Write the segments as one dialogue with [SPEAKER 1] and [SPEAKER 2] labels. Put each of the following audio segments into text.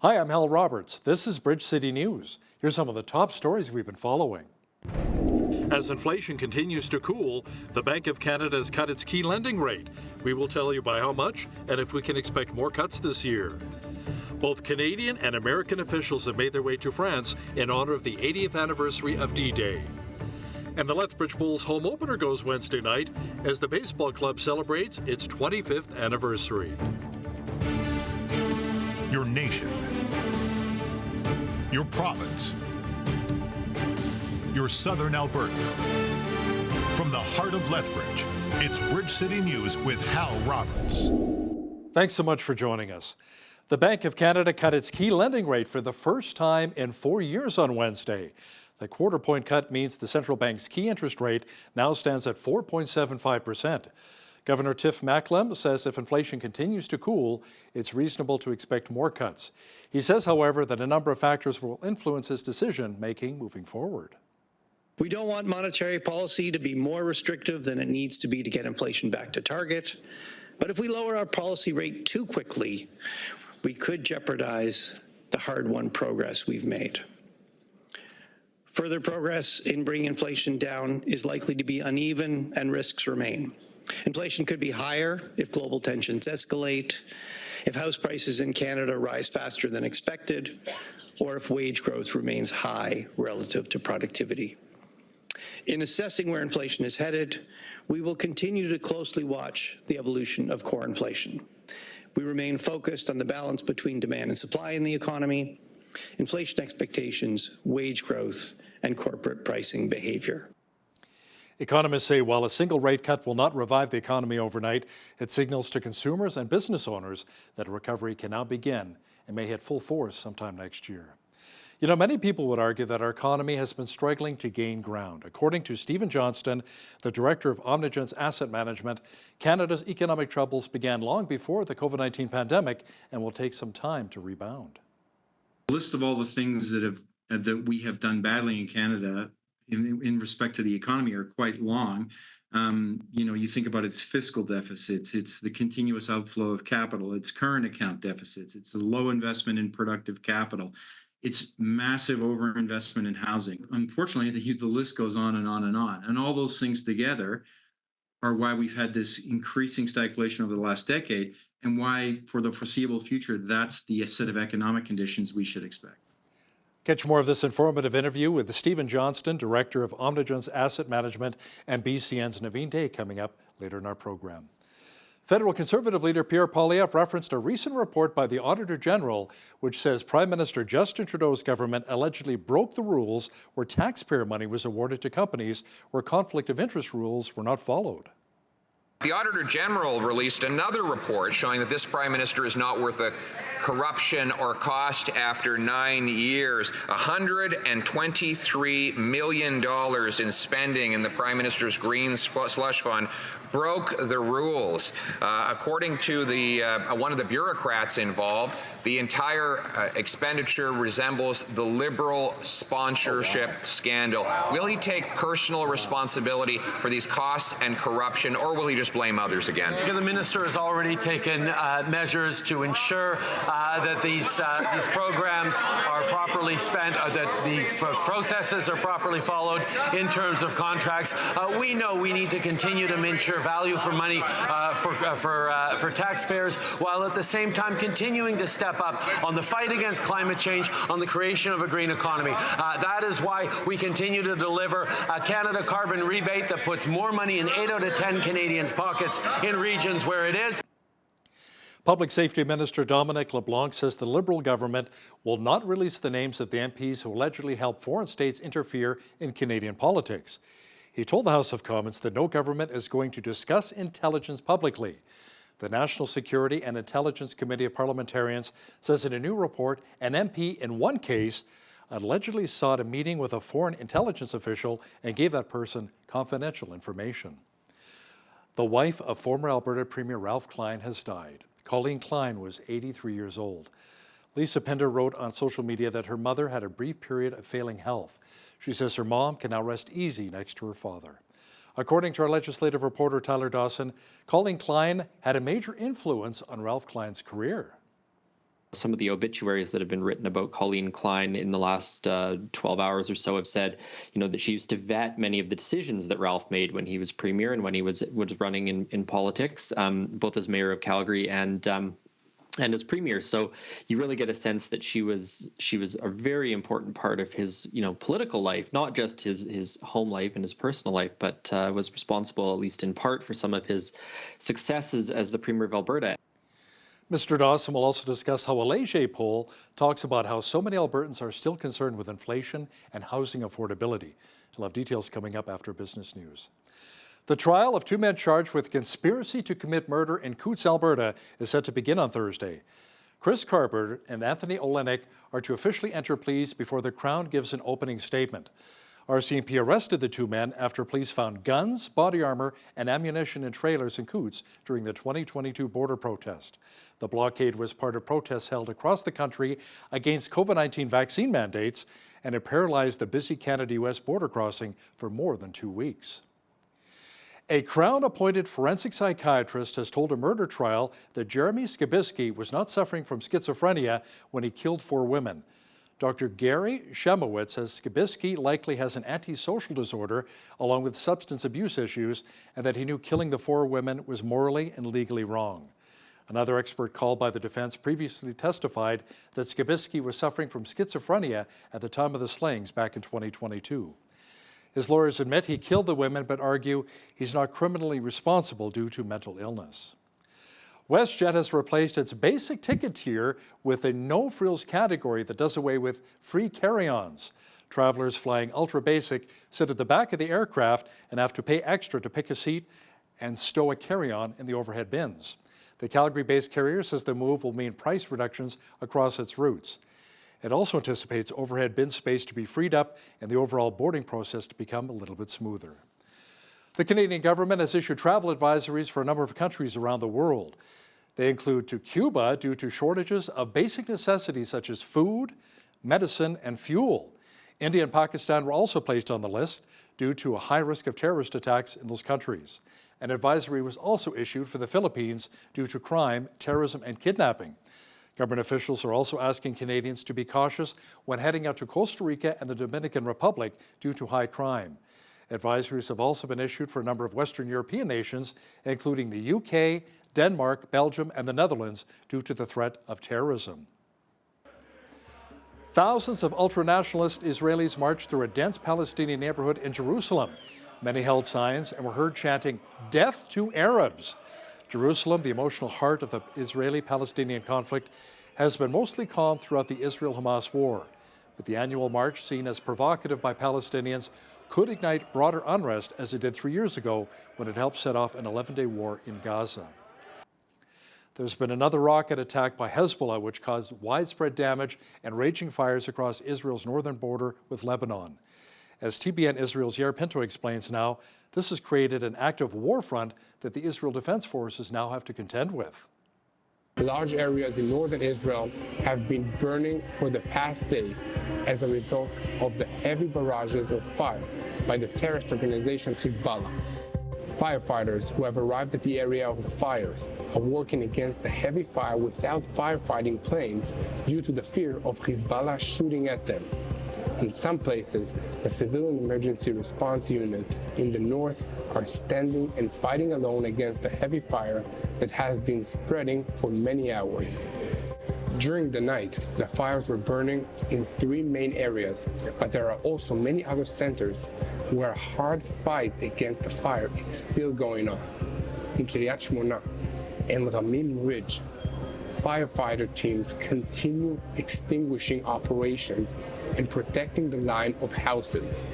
[SPEAKER 1] Hi, I'm Hal Roberts. This is Bridge City News. Here's some of the top stories we've been following. As inflation continues to cool, the Bank of Canada has cut its key lending rate. We will tell you by how much and if we can expect more cuts this year. Both Canadian and American officials have made their way to France in honor of the 80th anniversary of D-Day. And the Lethbridge Bulls home opener goes Wednesday night as the baseball club celebrates its 25th anniversary.
[SPEAKER 2] Your nation, your province, your southern Alberta. From the heart of Lethbridge, it's Bridge City News with Hal Roberts.
[SPEAKER 1] Thanks so much for joining us. The Bank of Canada cut its key lending rate for the first time in 4 years on Wednesday. The quarter-point cut means the central bank's key interest rate now stands at 4.75%. Governor Tiff Macklem says if inflation continues to cool, it's reasonable to expect more cuts. He says, however, that a number of factors will influence his decision-making moving forward.
[SPEAKER 3] We don't want monetary policy to be more restrictive than it needs to be to get inflation back to target. But if we lower our policy rate too quickly, we could jeopardize the hard-won progress we've made. Further progress in bringing inflation down is likely to be uneven and risks remain. Inflation could be higher if global tensions escalate, if house prices in Canada rise faster than expected, or if wage growth remains high relative to productivity. In assessing where inflation is headed, we will continue to closely watch the evolution of core inflation. We remain focused on the balance between demand and supply in the economy, inflation expectations, wage growth, and corporate pricing behavior.
[SPEAKER 1] Economists say while a single rate cut will not revive the economy overnight, it signals to consumers and business owners that recovery can now begin and may hit full force sometime next year. You know, many people would argue that our economy has been struggling to gain ground. According to Stephen Johnston, the director of Omnigen's Asset Management, Canada's economic troubles began long before the COVID-19 pandemic and will take some time to rebound.
[SPEAKER 4] The list of all the things that we have done badly in Canada in respect to the economy are quite long. You think about its fiscal deficits, it's the continuous outflow of capital, its current account deficits, it's a low investment in productive capital, it's massive overinvestment in housing. Unfortunately, the list goes on and on and on. And all those things together are why we've had this increasing stagflation over the last decade and why, for the foreseeable future, that's the set of economic conditions we should expect.
[SPEAKER 1] Catch more of this informative interview with Stephen Johnston, Director of Omnigen's Asset Management, and BCN's Naveen Day coming up later in our program. Federal Conservative leader Pierre Poilievre referenced a recent report by the Auditor General which says Prime Minister Justin Trudeau's government allegedly broke the rules where taxpayer money was awarded to companies where conflict of interest rules were not followed.
[SPEAKER 5] The Auditor General released another report showing that this Prime Minister is not worth the corruption or cost after 9 years. $123 million in spending in the Prime Minister's Green Slush Fund broke the rules. According to one of the bureaucrats involved, the entire expenditure resembles the Liberal sponsorship scandal. Will he take personal responsibility for these costs and corruption, or will he just blame others again?
[SPEAKER 6] The minister has already taken measures to ensure that these programs are properly spent, that the processes are properly followed in terms of contracts. We know we need to continue to ensure value for money for taxpayers, while at the same time continuing to step up on the fight against climate change, on the creation of a green economy. That is why we continue to deliver a Canada carbon rebate that puts more money in 8 out of 10 Canadians' pockets in regions where it is.
[SPEAKER 1] Public Safety Minister Dominic LeBlanc says the Liberal government will not release the names of the MPs who allegedly helped foreign states interfere in Canadian politics. He told the House of Commons that no government is going to discuss intelligence publicly. The National Security and Intelligence Committee of Parliamentarians says in a new report, an MP in one case allegedly sought a meeting with a foreign intelligence official and gave that person confidential information. The wife of former Alberta Premier Ralph Klein has died. Colleen Klein was 83 years old. Lisa Pender wrote on social media that her mother had a brief period of failing health. She says her mom can now rest easy next to her father. According to our legislative reporter Tyler Dawson, Colleen Klein had a major influence on Ralph Klein's career.
[SPEAKER 7] Some of the obituaries that have been written about Colleen Klein in the last 12 hours or so have said, that she used to vet many of the decisions that Ralph made when he was premier and when he was running in politics, both as mayor of Calgary and as premier. So you really get a sense that she was a very important part of his political life, not just his home life and his personal life, but was responsible, at least in part, for some of his successes as the premier of Alberta.
[SPEAKER 1] Mr. Dawson will also discuss how a Leger poll talks about how so many Albertans are still concerned with inflation and housing affordability. We'll have details coming up after business news. The trial of two men charged with conspiracy to commit murder in Coutts, Alberta is set to begin on Thursday. Chris Carber and Anthony Olenek are to officially enter pleas before the Crown gives an opening statement. RCMP arrested the two men after police found guns, body armor, and ammunition in trailers in Coutts during the 2022 border protest. The blockade was part of protests held across the country against COVID-19 vaccine mandates, and it paralyzed the busy Canada-US border crossing for more than 2 weeks. A Crown-appointed forensic psychiatrist has told a murder trial that Jeremy Skibisky was not suffering from schizophrenia when he killed 4 women. Dr. Gary Shemowitz says Skibisky likely has an antisocial disorder along with substance abuse issues, and that he knew killing the 4 women was morally and legally wrong. Another expert called by the defense previously testified that Skibisky was suffering from schizophrenia at the time of the slayings back in 2022. His lawyers admit he killed the women, but argue he's not criminally responsible due to mental illness. WestJet has replaced its basic ticket tier with a no-frills category that does away with free carry-ons. Travelers flying ultra basic sit at the back of the aircraft and have to pay extra to pick a seat and stow a carry-on in the overhead bins. The Calgary-based carrier says the move will mean price reductions across its routes. It also anticipates overhead bin space to be freed up and the overall boarding process to become a little bit smoother. The Canadian government has issued travel advisories for a number of countries around the world. They include to Cuba due to shortages of basic necessities such as food, medicine, and fuel. India and Pakistan were also placed on the list due to a high risk of terrorist attacks in those countries. An advisory was also issued for the Philippines due to crime, terrorism, and kidnapping. Government officials are also asking Canadians to be cautious when heading out to Costa Rica and the Dominican Republic due to high crime. Advisories have also been issued for a number of Western European nations, including the UK, Denmark, Belgium, and the Netherlands, due to the threat of terrorism. Thousands of ultra-nationalist Israelis marched through a dense Palestinian neighborhood in Jerusalem. Many held signs and were heard chanting, "Death to Arabs." Jerusalem, the emotional heart of the Israeli-Palestinian conflict, has been mostly calm throughout the Israel-Hamas war. But the annual march, seen as provocative by Palestinians, could ignite broader unrest as it did 3 years ago when it helped set off an 11-day war in Gaza. There's been another rocket attack by Hezbollah, which caused widespread damage and raging fires across Israel's northern border with Lebanon. As TBN Israel's Yair Pinto explains now, this has created an active war front that the Israel Defense Forces now have to contend with.
[SPEAKER 8] Large areas in northern Israel have been burning for the past day as a result of the heavy barrages of fire by the terrorist organization Hezbollah. Firefighters who have arrived at the area of the fires are working against the heavy fire without firefighting planes due to the fear of Hezbollah shooting at them. In some places, the civilian emergency response unit in the north are standing and fighting alone against the heavy fire that has been spreading for many hours. During the night, the fires were burning in 3 main areas, but there are also many other centers where a hard fight against the fire is still going on. In Kiryat Shmona and Ramim Ridge, firefighter teams continue extinguishing operations and protecting the line of houses.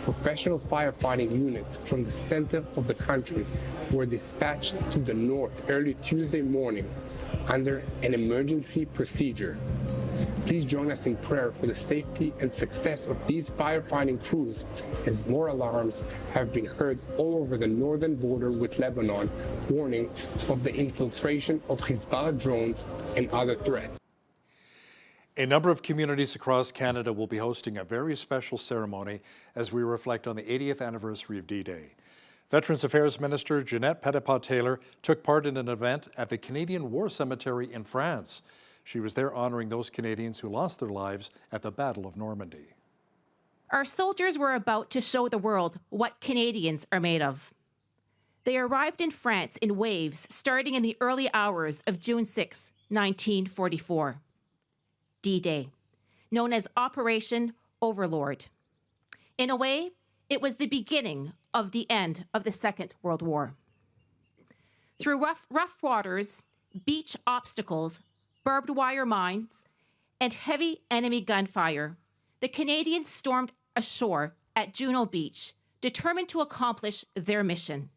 [SPEAKER 8] Professional firefighting units from the center of the country were dispatched to the north early Tuesday morning under an emergency procedure. Please join us in prayer for the safety and success of these firefighting crews, as more alarms have been heard all over the northern border with Lebanon, warning of the infiltration of Hezbollah drones and other threats.
[SPEAKER 1] A number of communities across Canada will be hosting a very special ceremony as we reflect on the 80th anniversary of D-Day. Veterans Affairs Minister Jeanette Petitpas-Taylor took part in an event at the Canadian War Cemetery in France. She was there honoring those Canadians who lost their lives at the Battle of Normandy.
[SPEAKER 9] Our soldiers were about to show the world what Canadians are made of. They arrived in France in waves starting in the early hours of June 6, 1944. D-Day, known as Operation Overlord. In a way, it was the beginning of the end of the Second World War. Through rough waters, beach obstacles, barbed wire mines, and heavy enemy gunfire, the Canadians stormed ashore at Juno Beach, determined to accomplish their mission,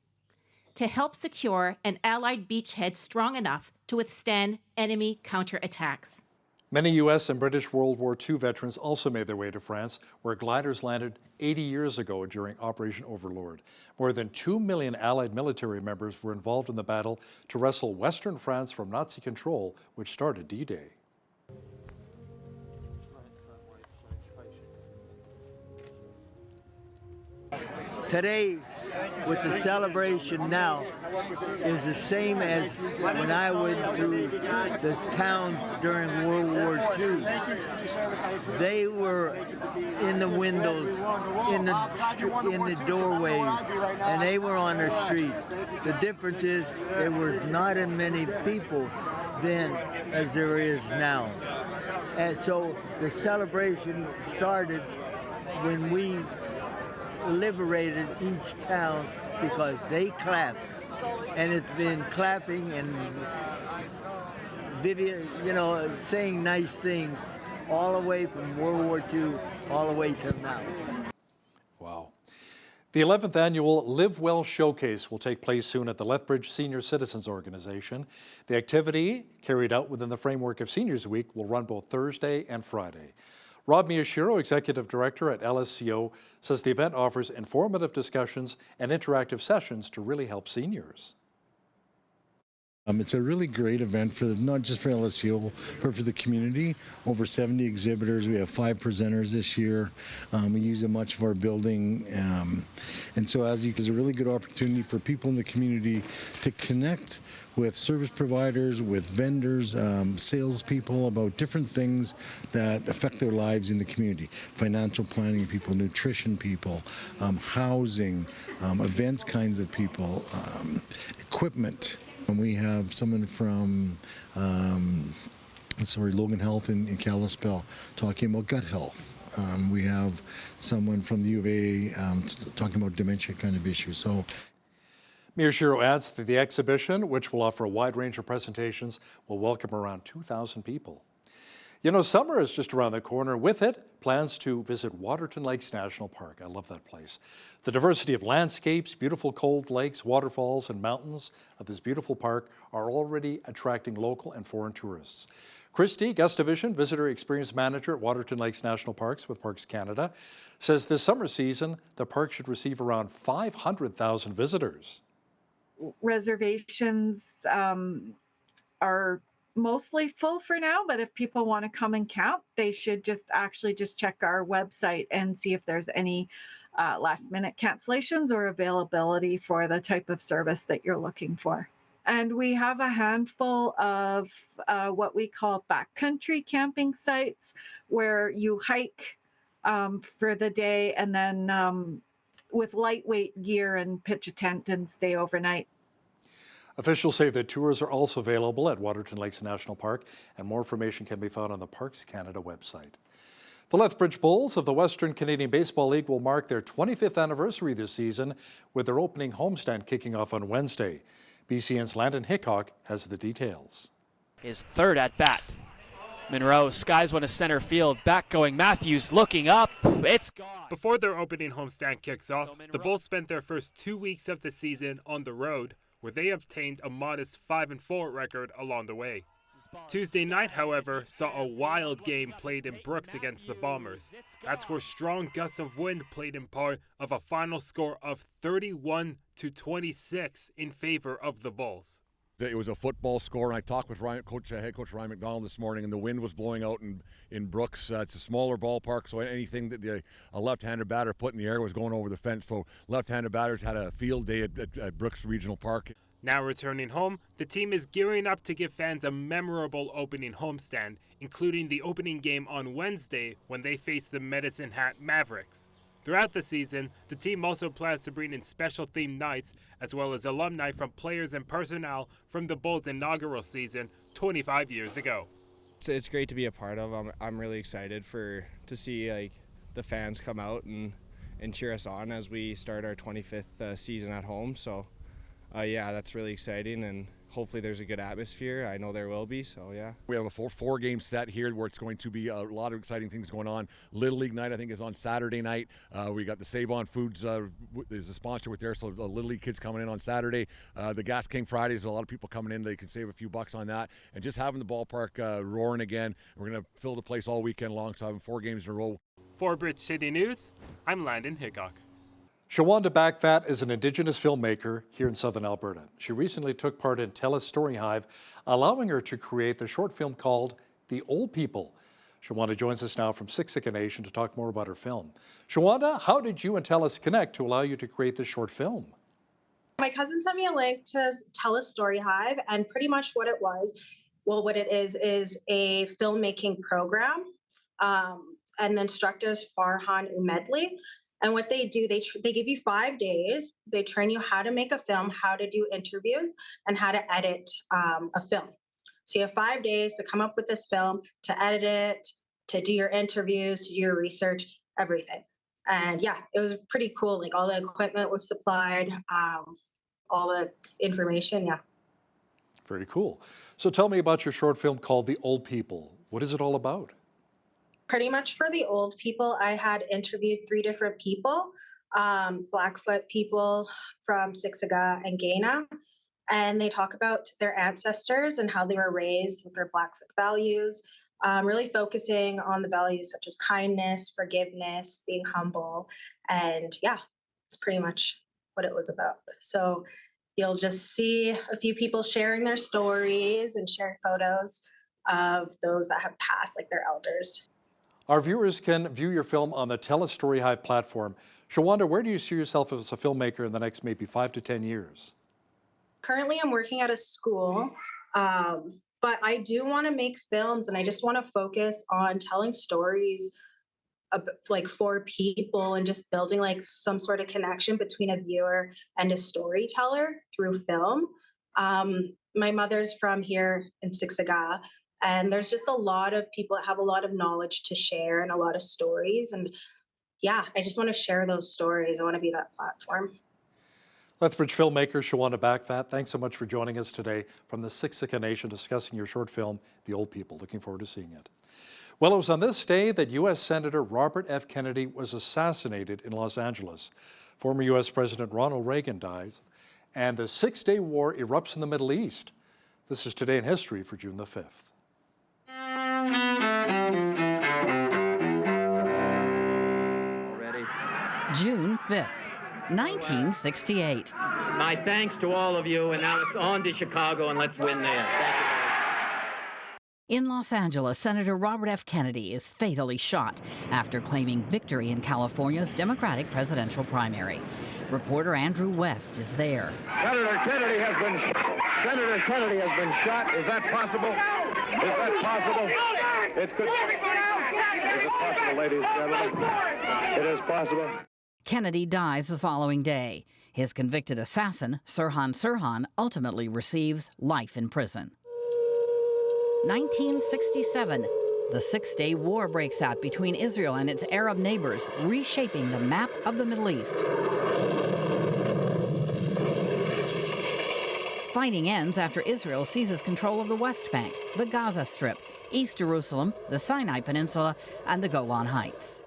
[SPEAKER 9] to help secure an Allied beachhead strong enough to withstand enemy counterattacks.
[SPEAKER 1] Many U.S. and British World War II veterans also made their way to France, where gliders landed 80 years ago during Operation Overlord. More than 2 million Allied military members were involved in the battle to wrestle Western France from Nazi control, which started D-Day.
[SPEAKER 10] Today, with the celebration now, is the same as when I went to the towns during World War II. They were in the windows, in the doorways, and they were on the street. The difference is there was not as many people then as there is now. And so the celebration started when we liberated each town because they clapped, and it's been clapping and saying nice things all the way from World War II all the way till now.
[SPEAKER 1] Wow. The 11th annual Live Well Showcase will take place soon at the Lethbridge Senior Citizens Organization. The activity, carried out within the framework of Seniors Week, will run both Thursday and Friday. Rob Miyashiro, Executive Director at LSCO, says the event offers informative discussions and interactive sessions to really help seniors.
[SPEAKER 11] It's a really great event for not just for LSCO, but for the community. Over 70 exhibitors. We have 5 presenters this year. We use much of our building. And so it's a really good opportunity for people in the community to connect with service providers, with vendors, salespeople about different things that affect their lives in the community. Financial planning people, nutrition people, housing, events kinds of people, equipment. And we have someone from Logan Health in Kalispell talking about gut health. We have someone from the U of A talking about dementia kind of issues. So,
[SPEAKER 1] Miyashiro adds that the exhibition, which will offer a wide range of presentations, will welcome around 2,000 people. You know, summer is just around the corner. With it, plans to visit Waterton Lakes National Park. I love that place. The diversity of landscapes, beautiful cold lakes, waterfalls, and mountains of this beautiful park are already attracting local and foreign tourists. Christy, Guest Division Visitor Experience Manager at Waterton Lakes National Parks with Parks Canada, says this summer season, the park should receive around 500,000 visitors.
[SPEAKER 12] Reservations are mostly full for now, but if people want to come and camp, they should just check our website and see if there's any last minute cancellations or availability for the type of service that you're looking for. And we have a handful of what we call backcountry camping sites where you hike for the day and then with lightweight gear and pitch a tent and stay overnight.
[SPEAKER 1] Officials say that tours are also available at Waterton Lakes National Park, and more information can be found on the Parks Canada website. The Lethbridge Bulls of the Western Canadian Baseball League will mark their 25th anniversary this season with their opening homestand kicking off on Wednesday. BCN's Landon Hickok has the details.
[SPEAKER 13] His third at bat. Monroe skies one to center field, back going Matthews, looking up, it's gone.
[SPEAKER 14] Before their opening homestand kicks off, the Bulls spent their first 2 weeks of the season on the road, where they obtained a modest 5-4 record along the way. Tuesday night, however, saw a wild game played in Brooks against the Bombers. That's where strong gusts of wind played in part of a final score of 31-26 in favor of the Bulls.
[SPEAKER 15] It was a football score, and I talked with head coach Ryan McDonald this morning, and the wind was blowing out in Brooks. It's a smaller ballpark, so anything that a left-handed batter put in the air was going over the fence. So left-handed batters had a field day at Brooks Regional Park.
[SPEAKER 14] Now returning home, the team is gearing up to give fans a memorable opening homestand, including the opening game on Wednesday when they face the Medicine Hat Mavericks. Throughout the season, the team also plans to bring in special themed nights, as well as alumni from players and personnel from the Bulls' inaugural season 25 years ago.
[SPEAKER 16] It's great to be a part of. I'm really excited to see the fans come out and cheer us on as we start our 25th season at home. So yeah, that's really exciting, and hopefully there's a good atmosphere. I know there will be, so yeah.
[SPEAKER 15] We have a four game set here where it's going to be a lot of exciting things going on. Little League night, I think, is on Saturday night. We got the Save-On Foods is a sponsor with there, so the Little League kids coming in on Saturday. The Gas King Fridays, a lot of people coming in. They can save a few bucks on that. And just having the ballpark roaring again. We're going to fill the place all weekend long, so having 4 games in a row.
[SPEAKER 14] For Bridge City News, I'm Landon Hickok.
[SPEAKER 1] Shawanda Bakvat is an Indigenous filmmaker here in southern Alberta. She recently took part in Tell a Story Hive, allowing her to create the short film called The Old People. Shawanda joins us now from Siksika Nation to talk more about her film. Shawanda, how did you and Tell Us connect to allow you to create this short film?
[SPEAKER 17] My cousin sent me a link to Tell a Story Hive, and pretty much what it was, well, what it is a filmmaking program, and the instructor is Farhan Umedli. And what they do, they give you 5 days. They train you how to make a film, how to do interviews, and how to edit a film. So you have 5 days to come up with this film, to edit it, to do your interviews, to do your research, everything. And yeah, it was pretty cool. Like all the equipment was supplied, all the information, yeah.
[SPEAKER 1] Very cool. So tell me about your short film called The Old People. What is it all about?
[SPEAKER 17] Pretty much for The Old People, I had interviewed 3 different people, Blackfoot people from Siksika and Gaina, and they talk about their ancestors and how they were raised with their Blackfoot values, really focusing on the values such as kindness, forgiveness, being humble, and yeah, it's pretty much what it was about. So you'll just see a few people sharing their stories and sharing photos of those that have passed, like their elders.
[SPEAKER 1] Our viewers can view your film on the Tell a Story Hive platform. Shawanda, where do you see yourself as a filmmaker in the next maybe 5 to 10 years?
[SPEAKER 17] Currently, I'm working at a school, but I do want to make films, and I just want to focus on telling stories like for people and just building like some sort of connection between a viewer and a storyteller through film. My mother's from here in Siksika, and there's just a lot of people that have a lot of knowledge to share and a lot of stories. And yeah, I just want to share those stories. I want to be that platform.
[SPEAKER 1] Lethbridge filmmaker Shawanda Bakvat, thanks so much for joining us today from the Siksika Nation discussing your short film, The Old People. Looking forward to seeing it. Well, it was on this day that U.S. Senator Robert F. Kennedy was assassinated in Los Angeles. Former U.S. President Ronald Reagan dies, and the Six-Day War erupts in the Middle East. This is Today in History for June the 5th.
[SPEAKER 18] June 5th, 1968.
[SPEAKER 19] My thanks to all of you, and now it's on to Chicago, and let's win there. Thank you.
[SPEAKER 18] In Los Angeles, Senator Robert F. Kennedy is fatally shot after claiming victory in California's Democratic presidential primary. Reporter Andrew West is there.
[SPEAKER 20] Senator Kennedy has been shot. Is that possible? Is that possible? It could. Is it possible, ladies and gentlemen? It is possible.
[SPEAKER 18] Kennedy dies the following day. His convicted assassin, Sirhan Sirhan, ultimately receives life in prison. 1967, the Six-Day War breaks out between Israel and its Arab neighbors, reshaping the map of the Middle East. Fighting ends after Israel seizes control of the West Bank, the Gaza Strip, East Jerusalem, the Sinai Peninsula, and the Golan Heights.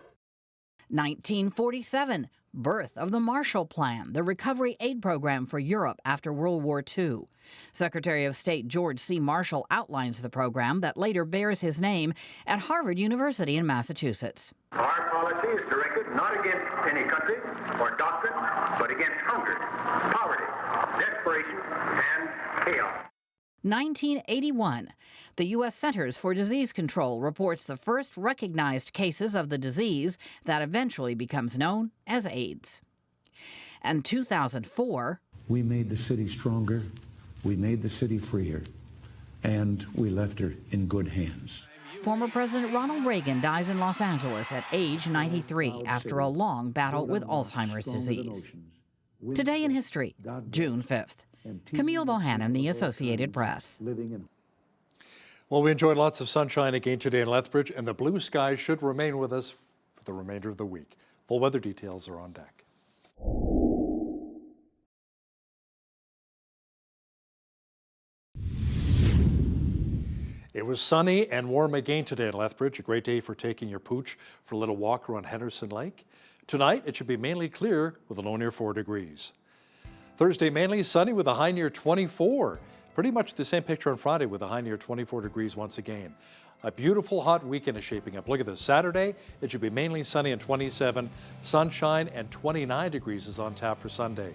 [SPEAKER 18] 1947, birth of the Marshall Plan, the recovery aid program for Europe after World War II. Secretary of State George C. Marshall outlines the program that later bears his name at Harvard University in Massachusetts.
[SPEAKER 21] Our policy is directed not against any country or doctrine, but against hunger, poverty, desperation, and chaos.
[SPEAKER 18] 1981, the U.S. Centers for Disease Control reports the first recognized cases of the disease that eventually becomes known as AIDS. And 2004,
[SPEAKER 2] We made the city stronger, we made the city freer, and we left her in good hands.
[SPEAKER 18] Former President Ronald Reagan dies in Los Angeles at age 93 after a long battle with Alzheimer's disease. Today in history, June 5th. Camille Bohannon, The Associated Press.
[SPEAKER 1] Well, we enjoyed lots of sunshine again today in Lethbridge, and the blue skies should remain with us for the remainder of the week. Full weather details are on deck. It was sunny and warm again today in Lethbridge, a great day for taking your pooch for a little walk around Henderson Lake. Tonight, it should be mainly clear with a low near 4 degrees. Thursday, mainly sunny with a high near 24. Pretty much the same picture on Friday with a high near 24 degrees once again. A beautiful hot weekend is shaping up. Look at this. Saturday, it should be mainly sunny and 27. Sunshine and 29 degrees is on tap for Sunday.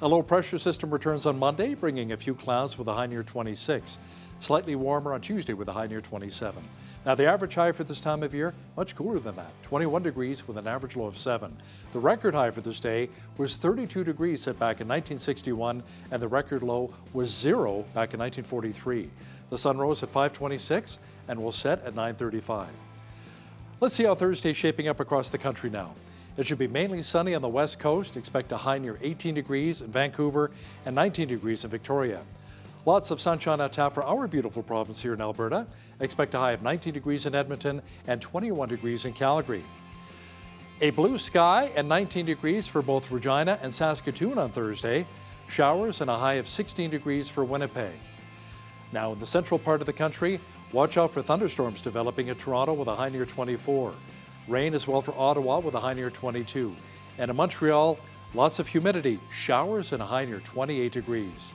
[SPEAKER 1] A low pressure system returns on Monday, bringing a few clouds with a high near 26. Slightly warmer on Tuesday with a high near 27. Now the average high for this time of year, much cooler than that, 21 degrees with an average low of 7. The record high for this day was 32 degrees set back in 1961, and the record low was 0 back in 1943. The sun rose at 5:26 and will set at 9:35. Let's see how Thursday is shaping up across the country now. It should be mainly sunny on the west coast. Expect a high near 18 degrees in Vancouver and 19 degrees in Victoria. Lots of sunshine on tap for our beautiful province here in Alberta. Expect a high of 19 degrees in Edmonton and 21 degrees in Calgary. A blue sky and 19 degrees for both Regina and Saskatoon on Thursday. Showers and a high of 16 degrees for Winnipeg. Now in the central part of the country, watch out for thunderstorms developing at Toronto with a high near 24. Rain as well for Ottawa with a high near 22. And in Montreal, lots of humidity, showers and a high near 28 degrees.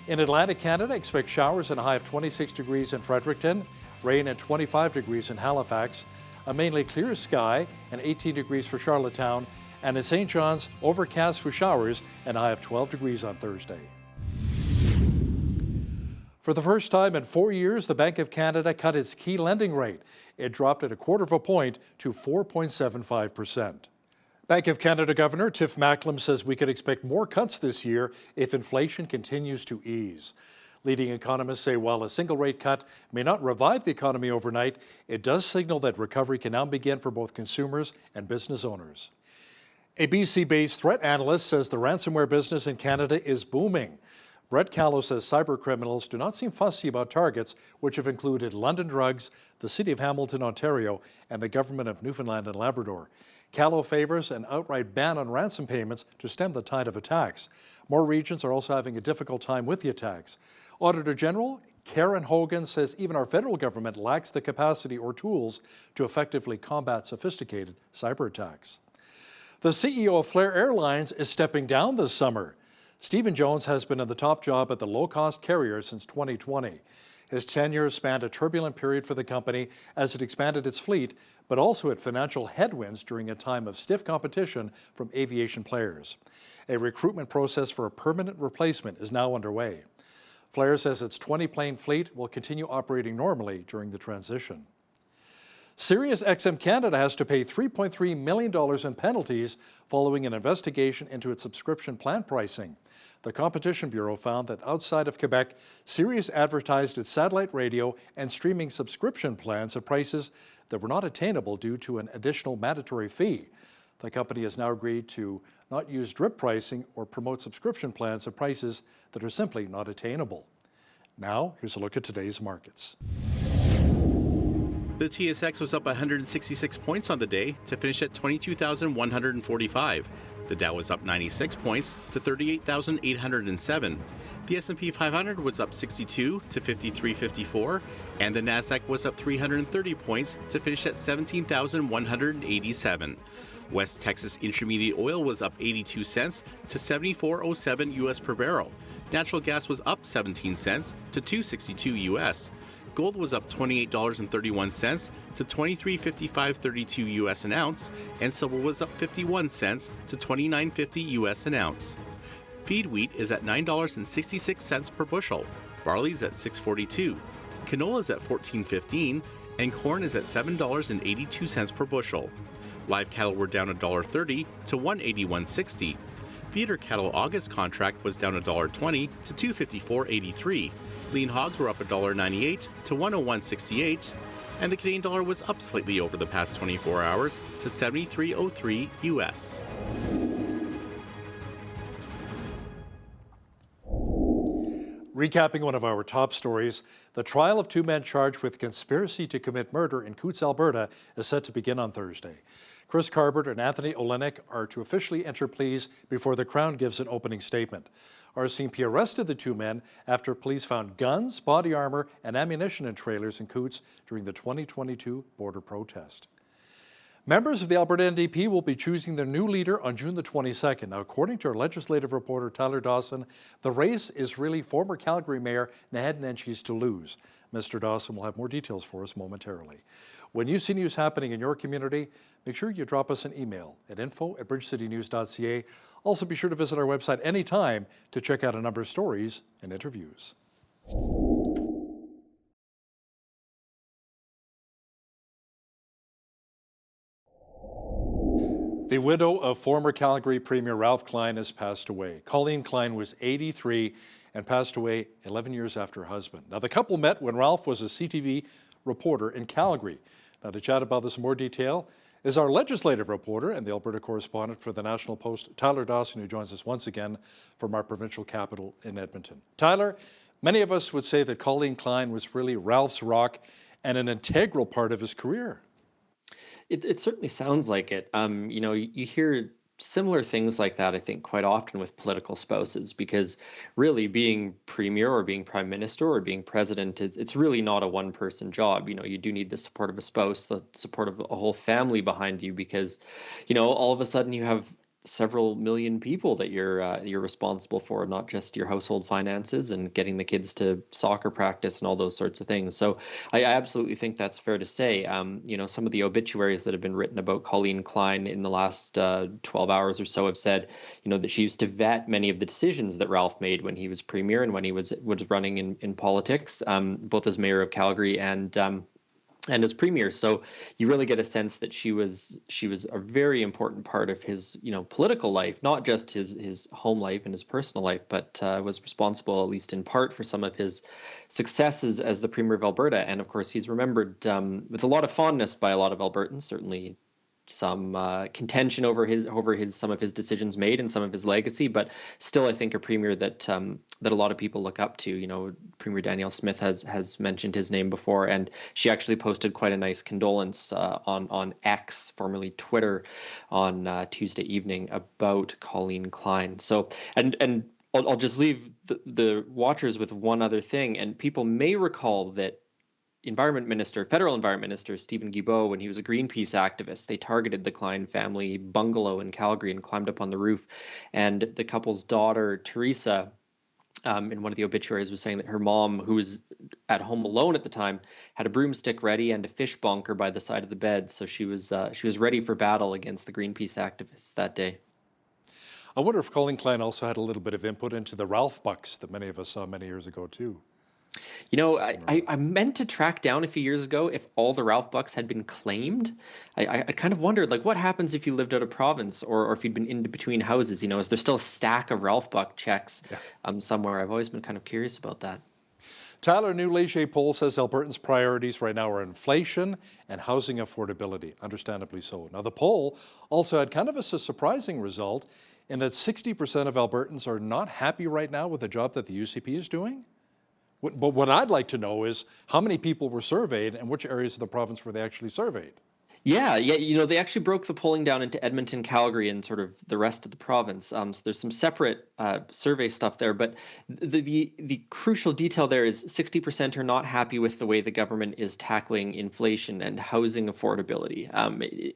[SPEAKER 1] In Atlantic Canada, expect showers and a high of 26 degrees in Fredericton, rain at 25 degrees in Halifax, a mainly clear sky and 18 degrees for Charlottetown, and in St. John's, overcast with showers and a high of 12 degrees on Thursday. For the first time in 4 years, the Bank of Canada cut its key lending rate. It dropped at 1/4 point to 4.75%. Bank of Canada Governor Tiff Macklem says we could expect more cuts this year if inflation continues to ease. Leading economists say while a single rate cut may not revive the economy overnight, it does signal that recovery can now begin for both consumers and business owners. A BC-based threat analyst says the ransomware business in Canada is booming. Brett Callow says cyber criminals do not seem fussy about targets, which have included London Drugs, the City of Hamilton, Ontario, and the Government of Newfoundland and Labrador. Callow favors an outright ban on ransom payments to stem the tide of attacks. More regions are also having a difficult time with the attacks. Auditor General Karen Hogan says even our federal government lacks the capacity or tools to effectively combat sophisticated cyber attacks. The CEO of Flair Airlines is stepping down this summer. Stephen Jones has been in the top job at the low-cost carrier since 2020. His tenure spanned a turbulent period for the company as it expanded its fleet, but also had financial headwinds during a time of stiff competition from aviation players. A recruitment process for a permanent replacement is now underway. Flair says its 20-plane fleet will continue operating normally during the transition. SiriusXM Canada has to pay $3.3 million in penalties following an investigation into its subscription plan pricing. The Competition Bureau found that outside of Quebec, Sirius advertised its satellite radio and streaming subscription plans at prices that were not attainable due to an additional mandatory fee. The company has now agreed to not use drip pricing or promote subscription plans at prices that are simply not attainable. Now, here's a look at today's markets.
[SPEAKER 22] The TSX was up 166 points on the day to finish at 22,145. The Dow was up 96 points to 38,807. The S&P 500 was up 62 to 5354, and the Nasdaq was up 330 points to finish at 17,187. West Texas Intermediate Oil was up 82 cents to 74.07 US per barrel. Natural gas was up 17 cents to 2.62 US. Gold was up $28.31 to $23.5532 US an ounce, and silver was up 51 cents to $29.50 US an ounce. Feed wheat is at $9.66 per bushel, barley is at $6.42, canola is at $14.15, and corn is at $7.82 per bushel. Live cattle were down $1.30 to $181.60. Feeder cattle August contract was down $1.20 to $254.83. Lean hogs were up $1.98 to $101.68, and the Canadian dollar was up slightly over the past 24 hours to 73.03 US.
[SPEAKER 1] Recapping one of our top stories, the trial of two men charged with conspiracy to commit murder in Coutts, Alberta is set to begin on Thursday. Chris Carbert and Anthony Olenek are to officially enter pleas before the Crown gives an opening statement. RCMP arrested the two men after police found guns, body armor, and ammunition in trailers in Coutts during the 2022 border protest. Members of the Alberta NDP will be choosing their new leader on June the 22nd. Now, according to our legislative reporter Tyler Dawson, the race is really former Calgary Mayor Naheed Nenshie's to lose. Mr. Dawson will have more details for us momentarily. When you see news happening in your community, make sure you drop us an email at info@bridgecitynews.ca. Also, be sure to visit our website anytime to check out a number of stories and interviews. The widow of former Calgary Premier Ralph Klein has passed away. Colleen Klein was 83 and passed away 11 years after her husband. Now, the couple met when Ralph was a CTV reporter in Calgary. Now, to chat about this in more detail is our legislative reporter and the Alberta correspondent for the National Post, Tyler Dawson, who joins us once again from our provincial capital in Edmonton. Tyler, many of us would say that Colleen Klein was really Ralph's rock and an integral part of his career.
[SPEAKER 7] It certainly sounds like it. You hear similar things like that, I think, quite often with political spouses, because really being premier or being prime minister or being president, it's really not a one-person job. You do need the support of a spouse, the support of a whole family behind you, because, all of a sudden you have several million people that you're responsible for, not just your household finances and getting the kids to soccer practice and all those sorts of things. So I absolutely think that's fair to say. Some of the obituaries that have been written about Colleen Klein in the last 12 hours or so have said, that she used to vet many of the decisions that Ralph made when he was premier and when he was running in politics, both as mayor of Calgary and as premier. So you really get a sense that she was a very important part of his, political life, not just his home life and his personal life, but was responsible, at least in part, for some of his successes as the premier of Alberta. And of course, he's remembered with a lot of fondness by a lot of Albertans, certainly some contention over some of his decisions made and some of his legacy, but still, I think a premier that a lot of people look up to. Premier Danielle Smith has mentioned his name before, and she actually posted quite a nice condolence on X, formerly Twitter, on Tuesday evening about Colleen Klein. So, and I'll just leave the watchers with one other thing, and people may recall that federal environment minister Stephen Guilbeault, when he was a Greenpeace activist, they targeted the Klein family bungalow in Calgary and climbed up on the roof. And the couple's daughter, Teresa, in one of the obituaries, was saying that her mom, who was at home alone at the time, had a broomstick ready and a fish bonker by the side of the bed. So she was ready for battle against the Greenpeace activists that day.
[SPEAKER 1] I wonder if Colleen Klein also had a little bit of input into the Ralph Bucks that many of us saw many years ago too.
[SPEAKER 7] I meant to track down a few years ago if all the Ralph Bucks had been claimed. I kind of wondered, what happens if you lived out of province or if you'd been in between houses? Is there still a stack of Ralph Buck checks somewhere? I've always been kind of curious about that.
[SPEAKER 1] Tyler, a new Leger poll says Albertans' priorities right now are inflation and housing affordability, understandably so. Now, the poll also had kind of a surprising result in that 60% of Albertans are not happy right now with the job that the UCP is doing. But what I'd like to know is how many people were surveyed and which areas of the province were they actually surveyed?
[SPEAKER 7] Yeah. They actually broke the polling down into Edmonton, Calgary, and sort of the rest of the province. So there's some separate survey stuff there, but the crucial detail there is 60% are not happy with the way the government is tackling inflation and housing affordability.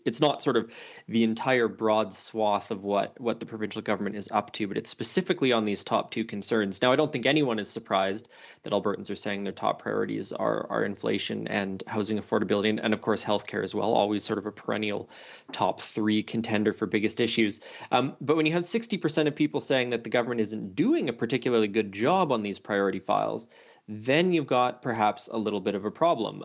[SPEAKER 7] It's not sort of the entire broad swath of what the provincial government is up to, but it's specifically on these top two concerns. Now, I don't think anyone is surprised that Albertans are saying their top priorities are inflation and housing affordability, and of course, healthcare as well. Always sort of a perennial top three contender for biggest issues. But when you have 60% of people saying that the government isn't doing a particularly good job on these priority files, then you've got perhaps a little bit of a problem.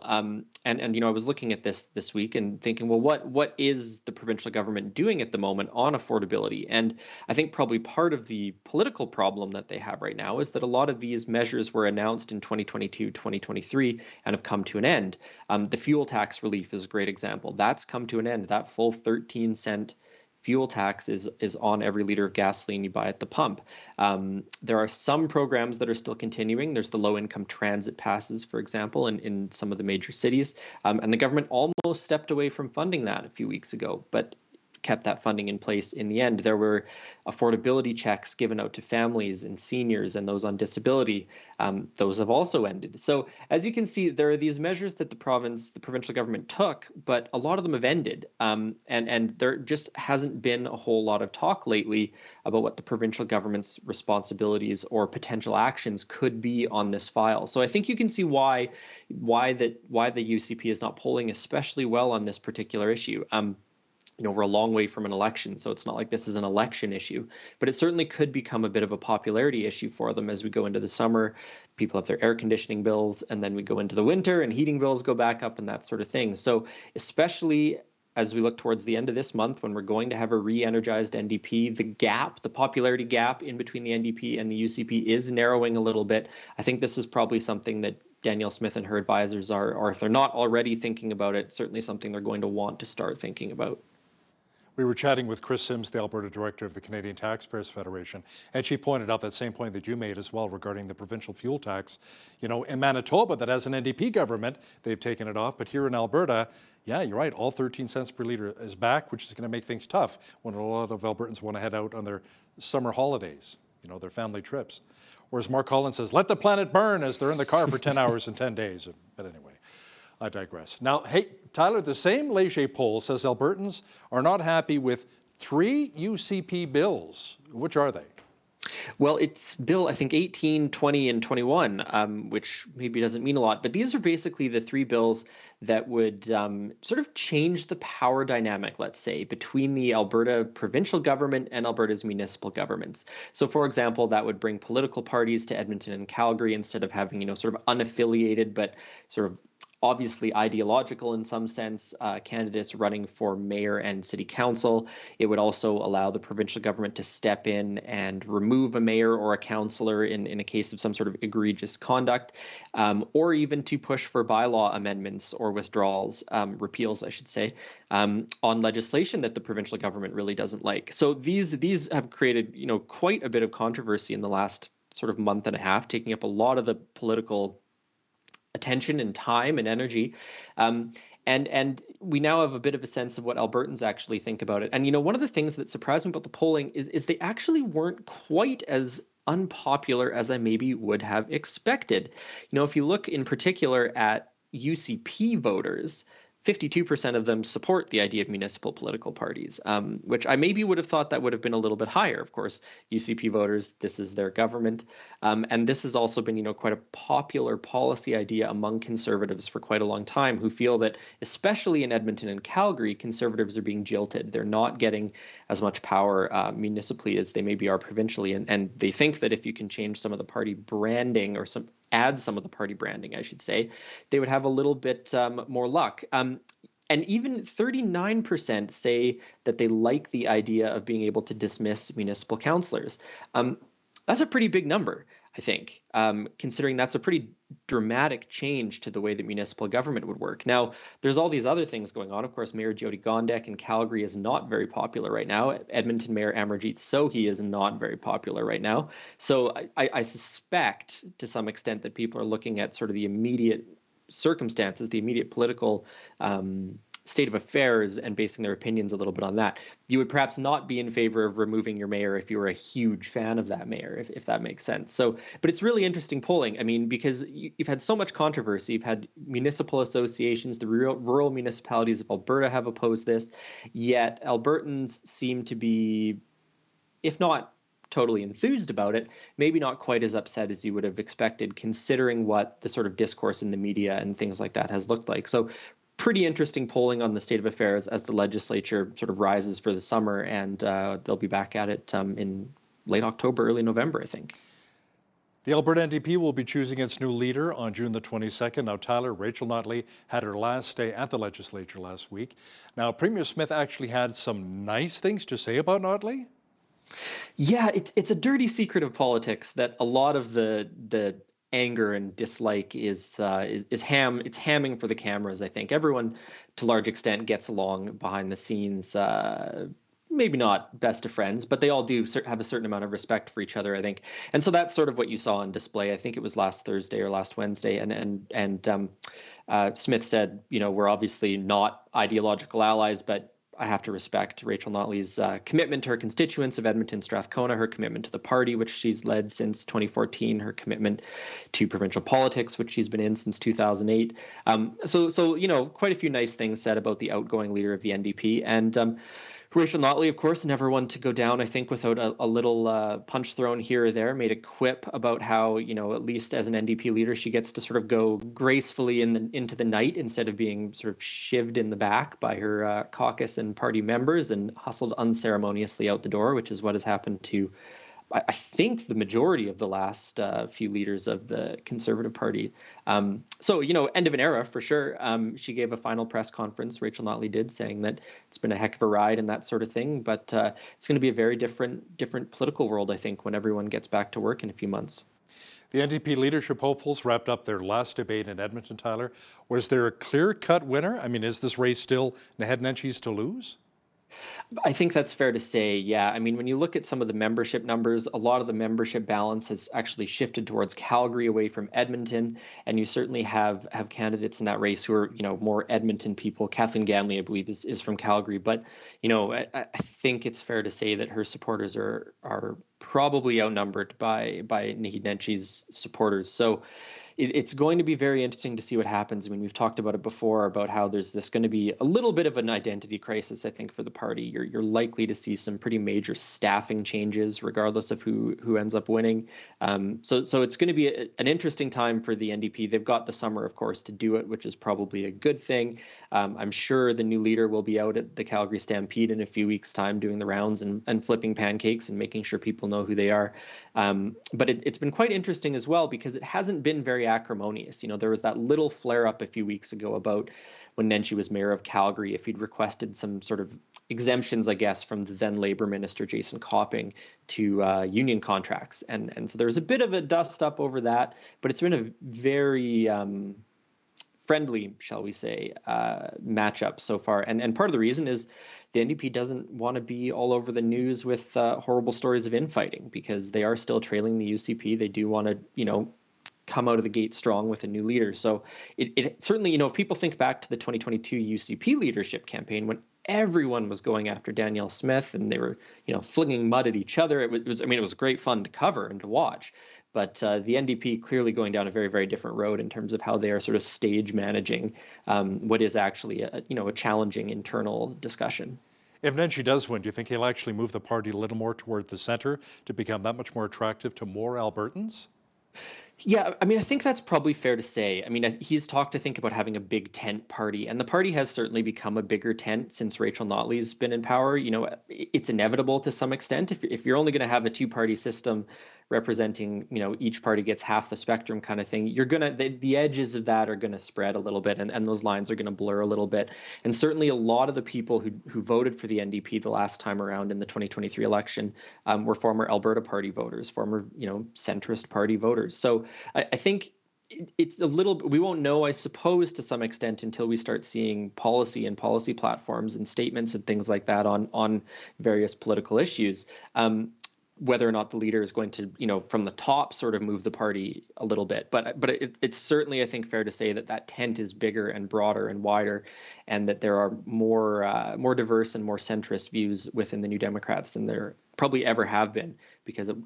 [SPEAKER 7] And I was looking at this week and thinking, well, what is the provincial government doing at the moment on affordability? And I think probably part of the political problem that they have right now is that a lot of these measures were announced in 2022, 2023, and have come to an end. The fuel tax relief is a great example. That's come to an end. That full 13-cent fuel tax is on every liter of gasoline you buy at the pump. There are some programs that are still continuing. There's the low-income transit passes, for example, in some of the major cities. And the government almost stepped away from funding that a few weeks ago, but kept that funding in place in the end. There were affordability checks given out to families and seniors and those on disability. Those have also ended. So as you can see, there are these measures that the provincial government took, but a lot of them have ended. And there just hasn't been a whole lot of talk lately about what the provincial government's responsibilities or potential actions could be on this file. So I think you can see why the UCP is not polling especially well on this particular issue. We're a long way from an election, so it's not like this is an election issue, but it certainly could become a bit of a popularity issue for them as we go into the summer. People have their air conditioning bills, and then we go into the winter and heating bills go back up and that sort of thing. So especially as we look towards the end of this month when we're going to have a re-energized NDP, the popularity gap in between the NDP and the UCP is narrowing a little bit. I think this is probably something that Danielle Smith and her advisors are, or if they're not already thinking about it, certainly something they're going to want to start thinking about.
[SPEAKER 1] We were chatting with Chris Sims, the Alberta director of the Canadian Taxpayers Federation, and she pointed out that same point that you made as well regarding the provincial fuel tax. In Manitoba, that has an NDP government, they've taken it off, but here in Alberta, yeah, you're right, all 13 cents per litre is back, which is going to make things tough when a lot of Albertans want to head out on their summer holidays, their family trips. Whereas Mark Collins says, let the planet burn as they're in the car for 10 hours and 10 days. But anyway, I digress. Now, hey, Tyler, the same Leger poll says Albertans are not happy with 3 UCP bills. Which are they?
[SPEAKER 7] Well, it's Bill, I think, 18, 20, and 21, which maybe doesn't mean a lot. But these are basically the 3 bills that would sort of change the power dynamic, let's say, between the Alberta provincial government and Alberta's municipal governments. So, for example, that would bring political parties to Edmonton and Calgary instead of having, sort of unaffiliated but sort of obviously ideological in some sense candidates running for mayor and city council. It would also allow the provincial government to step in and remove a mayor or a councillor in a case of some sort of egregious conduct, or even to push for bylaw amendments or withdrawals, repeals, I should say, on legislation that the provincial government really doesn't like. So these have created, quite a bit of controversy in the last sort of month and a half, taking up a lot of the political attention and time and energy. And we now have a bit of a sense of what Albertans actually think about it. And, one of the things that surprised me about the polling is they actually weren't quite as unpopular as I maybe would have expected. If you look in particular at UCP voters, 52% of them support the idea of municipal political parties, which I maybe would have thought that would have been a little bit higher. Of course, UCP voters, this is their government. And this has also been, quite a popular policy idea among Conservatives for quite a long time, who feel that, especially in Edmonton and Calgary, Conservatives are being jilted. They're not getting as much power municipally as they maybe are provincially. And they think that if you can change some of the party branding or add some of the party branding, I should say, they would have a little bit more luck. And even 39% say that they like the idea of being able to dismiss municipal councillors. That's a pretty big number, I think, considering that's a pretty dramatic change to the way that municipal government would work. Now, there's all these other things going on. Of course, Mayor Jyoti Gondek in Calgary is not very popular right now. Edmonton Mayor Amarjeet Sohi is not very popular right now. So I suspect to some extent that people are looking at sort of the immediate circumstances, the immediate political state of affairs, and basing their opinions a little bit on that. You would perhaps not be in favor of removing your mayor if you were a huge fan of that mayor, if that makes sense. So, but it's really interesting polling. I mean, because you've had so much controversy. You've had municipal associations, the rural municipalities of Alberta have opposed this, yet Albertans seem to be, if not totally enthused about it, maybe not quite as upset as you would have expected, considering what the sort of discourse in the media and things like that has looked like. So pretty interesting polling on the state of affairs as the legislature sort of rises for the summer, and they'll be back at it in late October, early November, I think.
[SPEAKER 1] The Alberta NDP will be choosing its new leader on June the 22nd. Now, Tyler, Rachel Notley had her last day at the legislature last week. Now, Premier Smith actually had some nice things to say about Notley.
[SPEAKER 7] Yeah, it's a dirty secret of politics that a lot of the anger and dislike is hamming for the cameras. I think everyone, to a large extent, gets along behind the scenes. Maybe not best of friends, but they all do have a certain amount of respect for each other, I think. And so that's sort of what you saw on display. I think it was last Thursday or last Wednesday. And Smith said, we're obviously not ideological allies, but I have to respect Rachel Notley's commitment to her constituents of Edmonton, Strathcona, her commitment to the party, which she's led since 2014, her commitment to provincial politics, which she's been in since 2008. So quite a few nice things said about the outgoing leader of the NDP. And Rachel Notley, of course, never one to go down, I think, without a little punch thrown here or there, made a quip about how, at least as an NDP leader, she gets to sort of go gracefully into the night instead of being sort of shivved in the back by her caucus and party members and hustled unceremoniously out the door, which is what has happened to, I think, the majority of the last few leaders of the Conservative Party. So, end of an era for sure. She gave a final press conference, Rachel Notley did, saying that it's been a heck of a ride and that sort of thing. But it's going to be a very different political world, I think, when everyone gets back to work in a few months.
[SPEAKER 1] The NDP leadership hopefuls wrapped up their last debate in Edmonton, Tyler. Was there a clear-cut winner? I mean, is this race still Naheed Nenshi to lose?
[SPEAKER 7] I think that's fair to say, yeah. I mean, when you look at some of the membership numbers, a lot of the membership balance has actually shifted towards Calgary away from Edmonton, and you certainly have candidates in that race who are, more Edmonton people. Kathleen Ganley, I believe, is from Calgary, but, I think it's fair to say that her supporters are probably outnumbered by Naheed Nenshi's supporters. So it's going to be very interesting to see what happens. I mean, we've talked about it before, about how there's going to be a little bit of an identity crisis, I think, for the party. You're likely to see some pretty major staffing changes, regardless of who ends up winning. So it's going to be an interesting time for the NDP. They've got the summer, of course, to do it, which is probably a good thing. I'm sure the new leader will be out at the Calgary Stampede in a few weeks' time doing the rounds and flipping pancakes and making sure people know who they are. But it's been quite interesting as well, because it hasn't been very acrimonious. There was that little flare-up a few weeks ago about when Nenshi was mayor of Calgary, if he'd requested some sort of exemptions, I guess, from the then Labour Minister Jason Copping to union contracts. And so there was a bit of a dust-up over that, but it's been a very friendly, shall we say, matchup so far. And part of the reason is the NDP doesn't want to be all over the news with horrible stories of infighting, because they are still trailing the UCP. They do want to, come out of the gate strong with a new leader. So it certainly, if people think back to the 2022 UCP leadership campaign, when everyone was going after Danielle Smith and they were, flinging mud at each other, it was great fun to cover and to watch. But the NDP clearly going down a very, very different road in terms of how they are sort of stage managing what is actually a challenging internal discussion.
[SPEAKER 1] If Nenshi does win, do you think he'll actually move the party a little more toward the center to become that much more attractive to more Albertans?
[SPEAKER 7] Yeah, I mean, I think that's probably fair to say. I mean, he's talked, I think, about having a big tent party, and the party has certainly become a bigger tent since Rachel Notley's been in power. It's inevitable to some extent. If you're only going to have a two-party system representing, each party gets half the spectrum kind of thing, you're the edges of that are going to spread a little bit, and those lines are going to blur a little bit. And certainly a lot of the people who voted for the NDP the last time around in the 2023 election were former Alberta Party voters, former, centrist party voters. So I think it's a little, we won't know, I suppose, to some extent until we start seeing policy and policy platforms and statements and things like that on various political issues. Whether or not the leader is going to, from the top sort of move the party a little bit. But it's certainly, I think, fair to say that tent is bigger and broader and wider, and that there are more diverse and more centrist views within the New Democrats than there probably ever have been, because it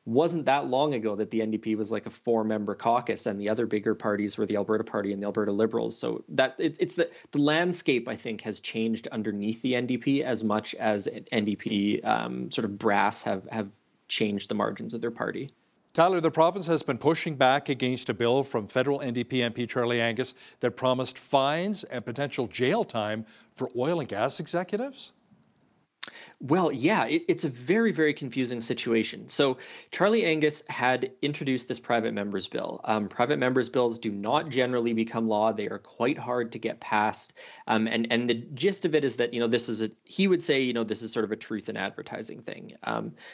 [SPEAKER 7] wasn't that long ago that the NDP was like a 4-member caucus, and the other bigger parties were the Alberta Party and the Alberta Liberals. So that it's the landscape, I think, has changed underneath the NDP as much as NDP sort of brass have changed the margins of their party.
[SPEAKER 1] Tyler, the province has been pushing back against a bill from federal NDP MP Charlie Angus that promised fines and potential jail time for oil and gas executives.
[SPEAKER 7] Well, yeah, it's a very, very confusing situation. So Charlie Angus had introduced this private members bill. Private members bills do not generally become law. They are quite hard to get passed. And the gist of it is that, this is he would say, this is sort of a truth in advertising thing.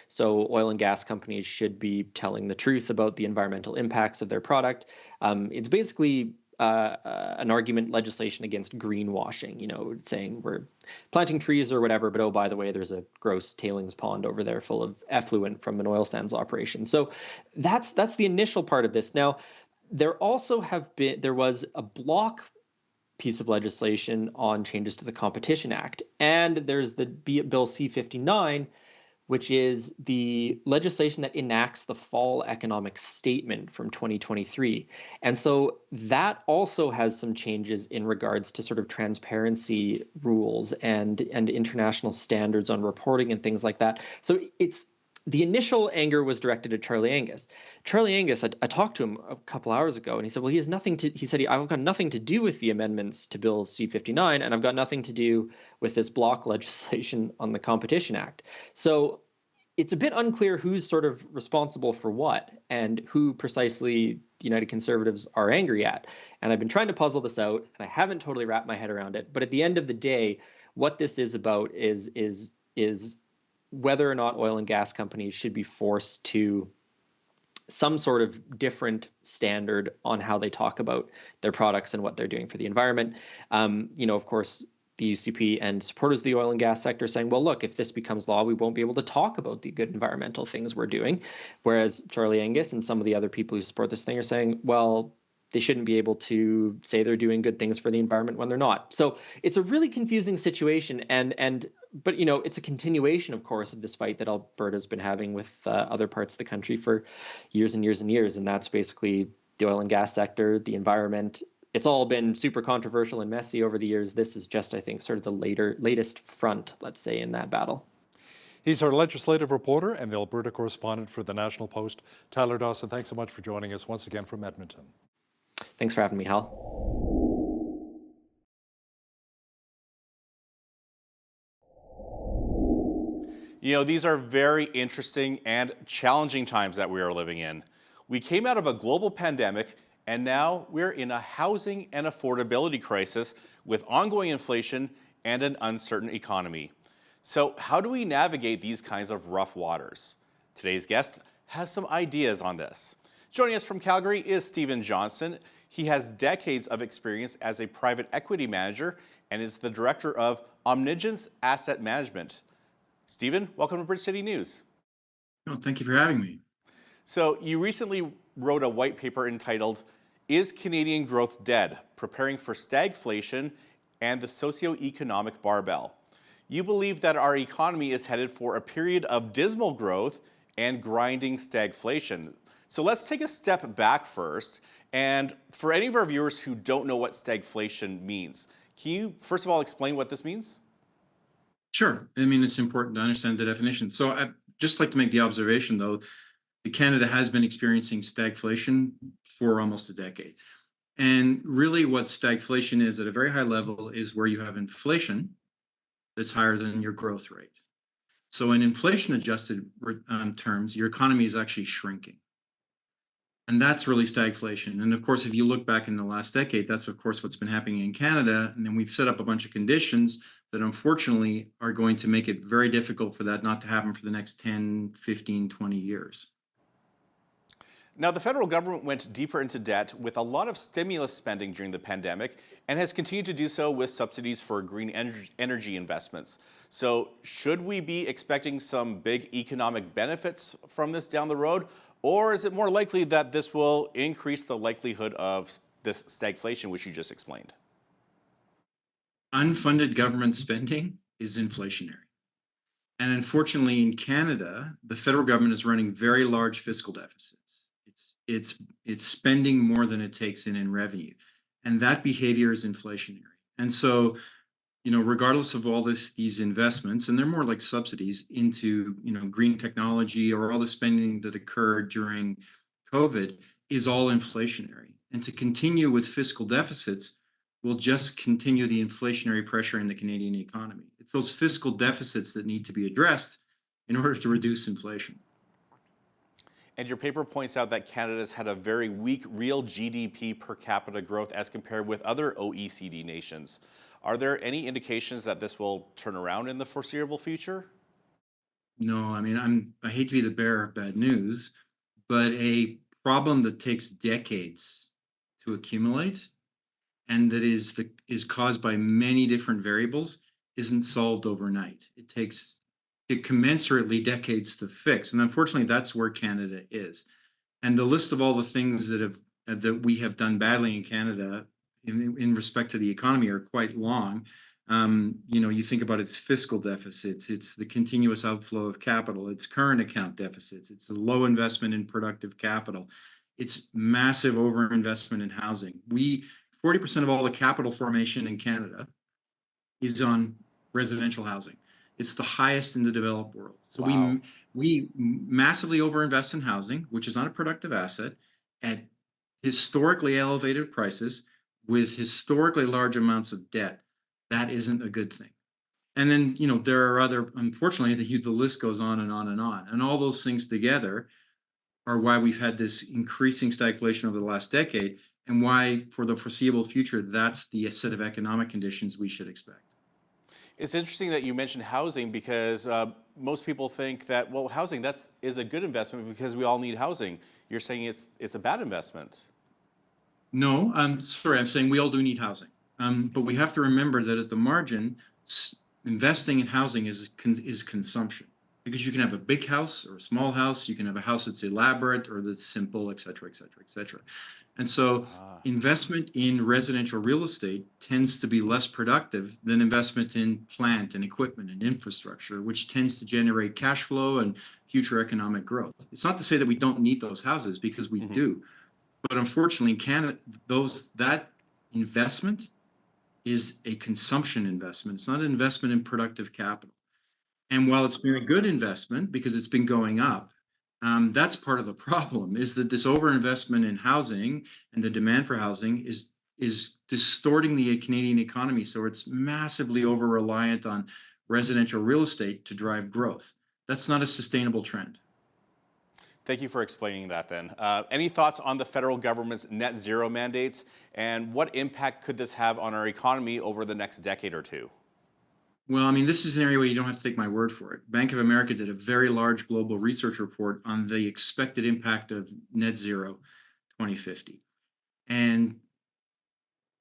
[SPEAKER 7] So oil and gas companies should be telling the truth about the environmental impacts of their product. It's basically an argument legislation against greenwashing, saying we're planting trees or whatever, but oh, by the way, there's a gross tailings pond over there full of effluent from an oil sands operation. So that's the initial part of this. Now, there was a block piece of legislation on changes to the Competition Act, and there's the Bill C-59, which is the legislation that enacts the fall economic statement from 2023. And so that also has some changes in regards to sort of transparency rules and international standards on reporting and things like that. So the initial anger was directed at Charlie Angus. Charlie Angus, I talked to him a couple hours ago, and he said, well, I've got nothing to do with the amendments to Bill C-59, and I've got nothing to do with this block legislation on the Competition Act. So it's a bit unclear who's sort of responsible for what and who precisely the United Conservatives are angry at. And I've been trying to puzzle this out, and I haven't totally wrapped my head around it. But at the end of the day, what this is about is whether or not oil and gas companies should be forced to some sort of different standard on how they talk about their products and what they're doing for the environment. Of course, the UCP and supporters of the oil and gas sector saying, well, look, if this becomes law, we won't be able to talk about the good environmental things we're doing. Whereas Charlie Angus and some of the other people who support this thing are saying, well, they shouldn't be able to say they're doing good things for the environment when they're not. So it's a really confusing situation. But it's a continuation, of course, of this fight that Alberta's been having with other parts of the country for years and years and years. And that's basically the oil and gas sector, the environment. It's all been super controversial and messy over the years. This is just, I think, sort of the latest front, let's say, in that battle.
[SPEAKER 1] He's our legislative reporter and the Alberta correspondent for the National Post. Tyler Dawson, thanks so much for joining us once again from Edmonton.
[SPEAKER 7] Thanks for having me, Hal.
[SPEAKER 22] These are very interesting and challenging times that we are living in. We came out of a global pandemic, and now we're in a housing and affordability crisis with ongoing inflation and an uncertain economy. So how do we navigate these kinds of rough waters? Today's guest has some ideas on this. Joining us from Calgary is Stephen Johnson. He has decades of experience as a private equity manager and is the director of Omnigence Asset Management. Stephen, welcome to Bridge City News.
[SPEAKER 3] Oh, thank you for having me.
[SPEAKER 22] So you recently wrote a white paper entitled, Is Canadian Growth Dead? Preparing for Stagflation and the Socioeconomic Barbell. You believe that our economy is headed for a period of dismal growth and grinding stagflation. So let's take a step back first. And for any of our viewers who don't know what stagflation means, can you first of all explain what this means?
[SPEAKER 3] Sure. I mean, it's important to understand the definition. So I'd just like to make the observation, though, that Canada has been experiencing stagflation for almost a decade. And really what stagflation is at a very high level is where you have inflation that's higher than your growth rate. So in inflation-adjusted terms, your economy is actually shrinking. And that's really stagflation. And of course, if you look back in the last decade, that's of course what's been happening in Canada. And then we've set up a bunch of conditions that unfortunately are going to make it very difficult for that not to happen for the next 10, 15, 20 years.
[SPEAKER 22] Now, the federal government went deeper into debt with a lot of stimulus spending during the pandemic and has continued to do so with subsidies for green energy investments. So should we be expecting some big economic benefits from this down the road? Or is it more likely that this will increase the likelihood of this stagflation, which you just explained?
[SPEAKER 3] Unfunded government spending is inflationary. And unfortunately, in Canada, the federal government is running very large fiscal deficits. It's spending more than it takes in revenue. And that behavior is inflationary. And so, regardless of all these investments, and they're more like subsidies into, green technology or all the spending that occurred during COVID is all inflationary. And to continue with fiscal deficits will just continue the inflationary pressure in the Canadian economy. It's those fiscal deficits that need to be addressed in order to reduce inflation.
[SPEAKER 22] And your paper points out that Canada's had a very weak real GDP per capita growth as compared with other OECD nations. Are there any indications that this will turn around in the foreseeable future?
[SPEAKER 3] No, I mean, I hate to be the bearer of bad news, but a problem that takes decades to accumulate and that is caused by many different variables isn't solved overnight. It takes commensurately decades to fix, and unfortunately, that's where Canada is. And the list of all the things that we have done badly in Canada in respect to the economy are quite long. You think about its fiscal deficits, it's the continuous outflow of capital, its current account deficits, it's a low investment in productive capital, it's massive overinvestment in housing. 40% of all the capital formation in Canada is on residential housing. It's the highest in the developed world. So
[SPEAKER 22] Wow.
[SPEAKER 3] we massively overinvest in housing, which is not a productive asset, at historically elevated prices with historically large amounts of debt. That isn't a good thing. And then, there are unfortunately, the list goes on and on and on. And all those things together are why we've had this increasing stagflation over the last decade, and why, for the foreseeable future, that's the set of economic conditions we should expect.
[SPEAKER 22] It's interesting that you mentioned housing because most people think that, well, housing is a good investment because we all need housing. You're saying it's a bad investment.
[SPEAKER 3] No, I'm sorry. I'm saying we all do need housing, but we have to remember that at the margin, investing in housing is consumption, because you can have a big house or a small house. You can have a house that's elaborate or that's simple, et cetera, et cetera, et cetera. And so investment in residential real estate tends to be less productive than investment in plant and equipment and infrastructure, which tends to generate cash flow and future economic growth. It's not to say that we don't need those houses, because we do. But unfortunately, in Canada, that investment is a consumption investment. It's not an investment in productive capital. And while it's been a good investment because it's been going up, that's part of the problem, is that this overinvestment in housing and the demand for housing is distorting the Canadian economy. So it's massively over-reliant on residential real estate to drive growth. That's not a sustainable trend.
[SPEAKER 22] Thank you for explaining that then. Any thoughts on the federal government's net zero mandates, and what impact could this have on our economy over the next decade or two?
[SPEAKER 3] Well, I mean, this is an area where you don't have to take my word for it. Bank of America did a very large global research report on the expected impact of net zero 2050. And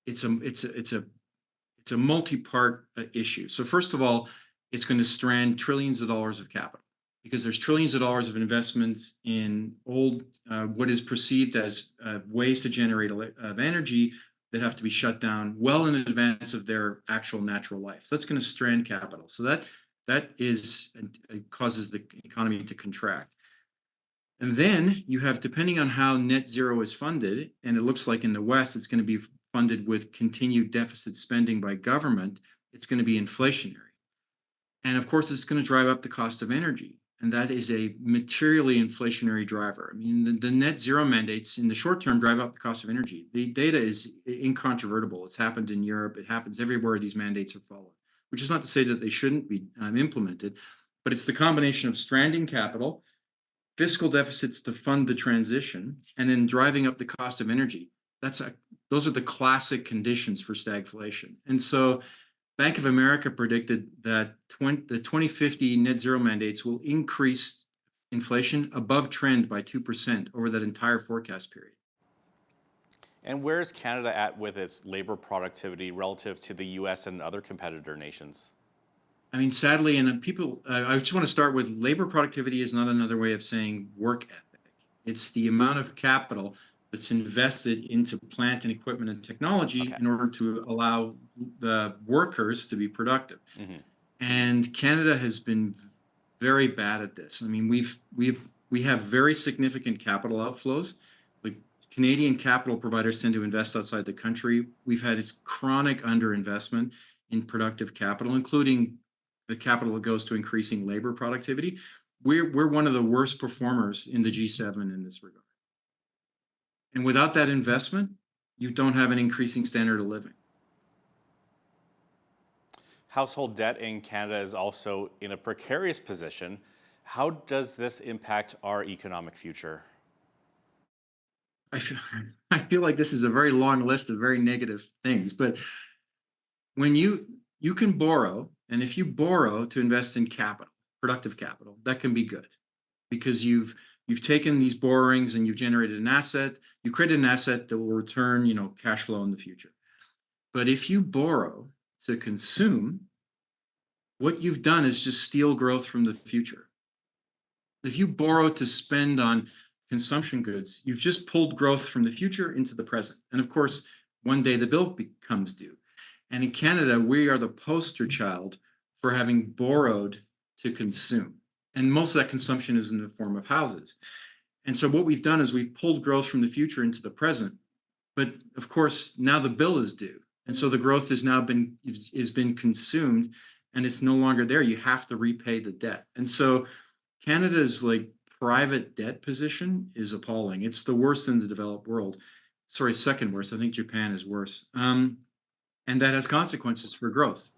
[SPEAKER 3] it's a multi-part issue. So first of all, it's going to strand trillions of dollars of capital, because there's trillions of dollars of investments in what is perceived as ways to generate energy that have to be shut down well in advance of their actual natural life. So that's going to strand capital. So that causes the economy to contract. And then you have, depending on how net zero is funded, and it looks like in the West, it's going to be funded with continued deficit spending by government, it's going to be inflationary. And of course, it's going to drive up the cost of energy. And that is a materially inflationary driver. I mean, the net zero mandates in the short term drive up the cost of energy. The data is incontrovertible. It's happened in Europe. It happens everywhere these mandates are followed, which is not to say that they shouldn't be implemented, but it's the combination of stranding capital, fiscal deficits to fund the transition, and then driving up the cost of energy. Those are the classic conditions for stagflation. And so Bank of America predicted that the 2050 net zero mandates will increase inflation above trend by 2% over that entire forecast period.
[SPEAKER 22] And where is Canada at with its labor productivity relative to the US and other competitor nations?
[SPEAKER 3] I mean, sadly, and I just want to start with, labor productivity is not another way of saying work ethic. It's the amount of capital that's invested into plant and equipment and technology in order to allow the workers to be productive. And Canada has been very bad at this. I mean, we have very significant capital outflows. The Canadian capital providers tend to invest outside the country. We've had this chronic underinvestment in productive capital, including the capital that goes to increasing labor productivity. We're one of the worst performers in the G7 in this regard. And without that investment, you don't have an increasing standard of living.
[SPEAKER 22] Household debt in Canada is also in a precarious position. How does this impact our economic future?
[SPEAKER 3] I feel like this is a very long list of very negative things, but when you can borrow, and if you borrow to invest in capital, productive capital, that can be good because you've taken these borrowings and you've generated an asset. You created an asset that will return, cash flow in the future. But if you borrow to consume, what you've done is just steal growth from the future. If you borrow to spend on consumption goods, you've just pulled growth from the future into the present. And of course, one day the bill becomes due. And in Canada, we are the poster child for having borrowed to consume. And most of that consumption is in the form of houses. And so what we've done is we've pulled growth from the future into the present. But of course, now the bill is due. And so the growth has now been consumed and it's no longer there. You have to repay the debt. And so Canada's private debt position is appalling. It's the worst in the developed world. Sorry, second worst. I think Japan is worse. And that has consequences for growth.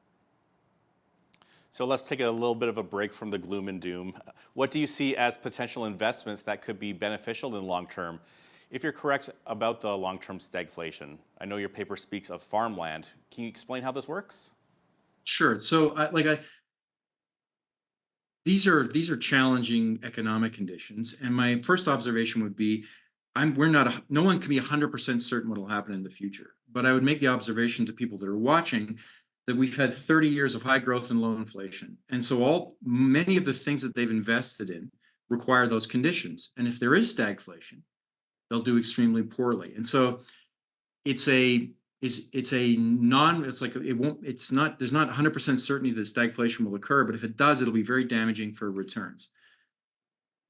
[SPEAKER 22] So let's take a little bit of a break from the gloom and doom. What do you see as potential investments that could be beneficial in the long term? If you're correct about the long-term stagflation, I know your paper speaks of farmland. Can you explain how this works?
[SPEAKER 3] Sure. So these are challenging economic conditions. And my first observation would be, no one can be 100% certain what will happen in the future. But I would make the observation to people that are watching that we've had 30 years of high growth and low inflation. And so many of the things that they've invested in require those conditions. And if there is stagflation, they'll do extremely poorly. And so there's not 100% certainty that stagflation will occur, but if it does, it'll be very damaging for returns.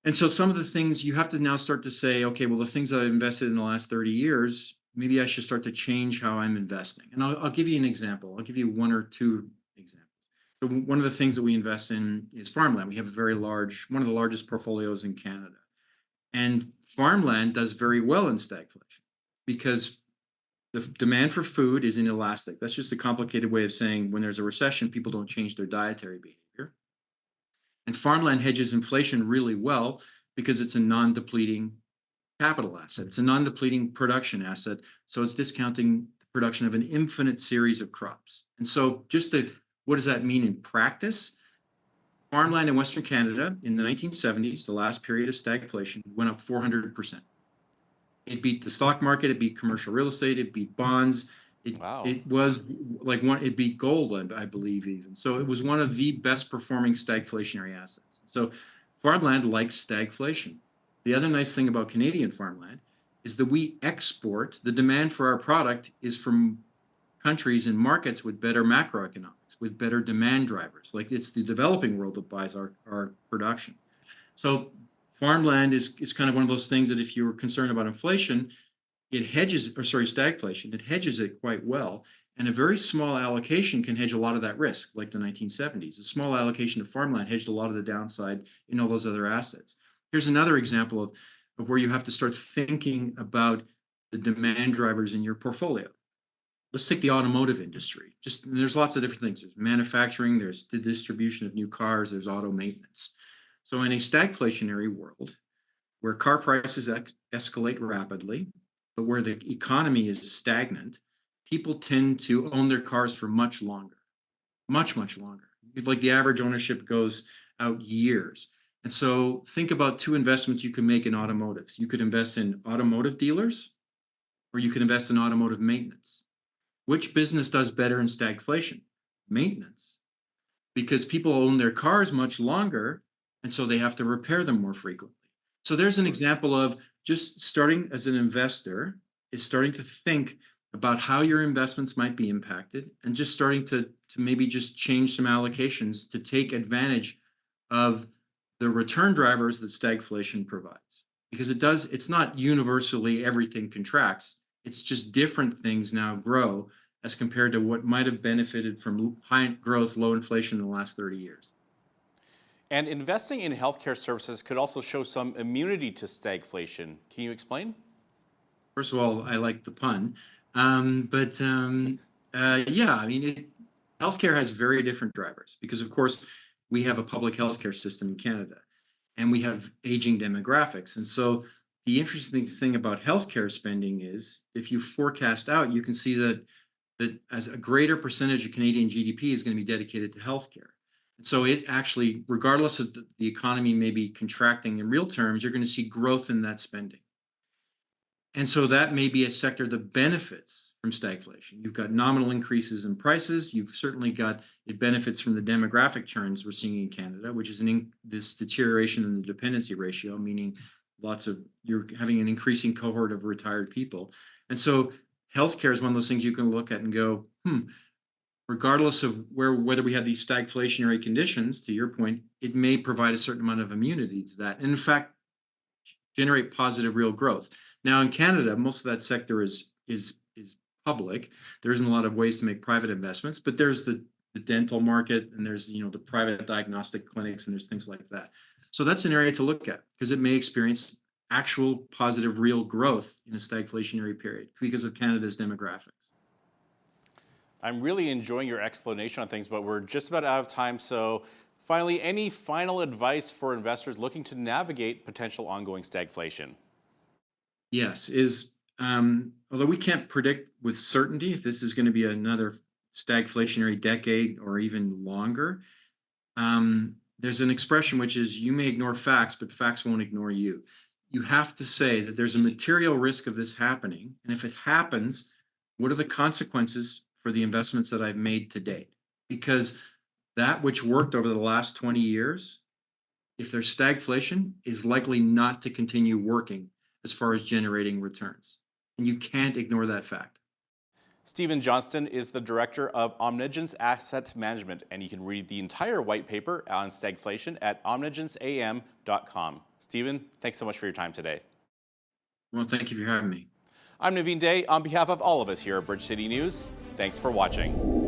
[SPEAKER 3] And so some of the things you have to now start to say, okay, well, the things that I've invested in the last 30 years, maybe I should start to change how I'm investing. And I'll give you an example. I'll give you one or two examples. So one of the things that we invest in is farmland. We have one of the largest portfolios in Canada. And farmland does very well in stagflation because the demand for food is inelastic. That's just a complicated way of saying when there's a recession, people don't change their dietary behavior. And farmland hedges inflation really well because it's a non-depleting capital asset. It's a non-depleting production asset. So it's discounting the production of an infinite series of crops. And so what does that mean in practice? Farmland in Western Canada in the 1970s, the last period of stagflation, went up 400%. It beat the stock market, it beat commercial real estate, it beat bonds. It beat gold, I believe even. So it was one of the best performing stagflationary assets. So farmland likes stagflation. The other nice thing about Canadian farmland is that we export. The demand for our product is from countries and markets with better macroeconomics, with better demand drivers. Like it's the developing world that buys our production. So farmland is kind of one of those things that if you're concerned about inflation, stagflation, it hedges it quite well. And a very small allocation can hedge a lot of that risk, like the 1970s. A small allocation of farmland hedged a lot of the downside in all those other assets. Here's another example of where you have to start thinking about the demand drivers in your portfolio. Let's take the automotive industry. There's lots of different things. There's manufacturing, there's the distribution of new cars, there's auto maintenance. So in a stagflationary world where car prices escalate rapidly, but where the economy is stagnant, people tend to own their cars for much longer, much longer. Like the average ownership goes out years. And so think about two investments you can make in automotives. You could invest in automotive dealers, or you could invest in automotive maintenance. Which business does better in stagflation? Maintenance. Because people own their cars much longer, and so they have to repair them more frequently. So there's an example of just starting as an investor is starting to think about how your investments might be impacted and just starting to maybe just change some allocations to take advantage of the return drivers that stagflation provides. Because it's not universally everything contracts. It's just different things now grow as compared to what might have benefited from high growth, low inflation in the last 30 years.
[SPEAKER 22] And investing in healthcare services could also show some immunity to stagflation. Can you explain?
[SPEAKER 3] First of all, I like the pun. Healthcare has very different drivers because, of course, we have a public healthcare system in Canada and we have aging demographics. And so the interesting thing about healthcare spending is if you forecast out, you can see that as a greater percentage of Canadian GDP is going to be dedicated to healthcare. And so it actually, regardless of the economy maybe contracting in real terms, you're going to see growth in that spending. And so that may be a sector that benefits from stagflation. You've got nominal increases in prices. You've certainly got, it benefits from the demographic trends we're seeing in Canada, which is this deterioration in the dependency ratio, meaning you're having an increasing cohort of retired people. And so healthcare is one of those things you can look at and go, regardless of whether we have these stagflationary conditions, to your point, it may provide a certain amount of immunity to that. And in fact, generate positive real growth. Now in Canada, most of that sector is public. There isn't a lot of ways to make private investments, but there's the dental market and there's the private diagnostic clinics and there's things like that. So that's an area to look at because it may experience actual positive real growth in a stagflationary period because of Canada's demographics.
[SPEAKER 4] I'm really enjoying your explanation on things, but we're just about out of time. So finally, any final advice for investors looking to navigate potential ongoing stagflation?
[SPEAKER 3] Yes, although we can't predict with certainty if this is going to be another stagflationary decade or even longer, there's an expression which is you may ignore facts, but facts won't ignore you. You have to say that there's a material risk of this happening. And if it happens, what are the consequences for the investments that I've made to date? Because that which worked over the last 20 years, if there's stagflation, is likely not to continue working as far as generating returns. And you can't ignore that fact.
[SPEAKER 4] Stephen Johnston is the director of Omnigens Asset Management, and you can read the entire white paper on stagflation at omnigensam.com. Stephen, thanks so much for your time today.
[SPEAKER 3] Well, thank you for having me.
[SPEAKER 4] I'm Naveen Day. On behalf of all of us here at Bridge City News, thanks for watching.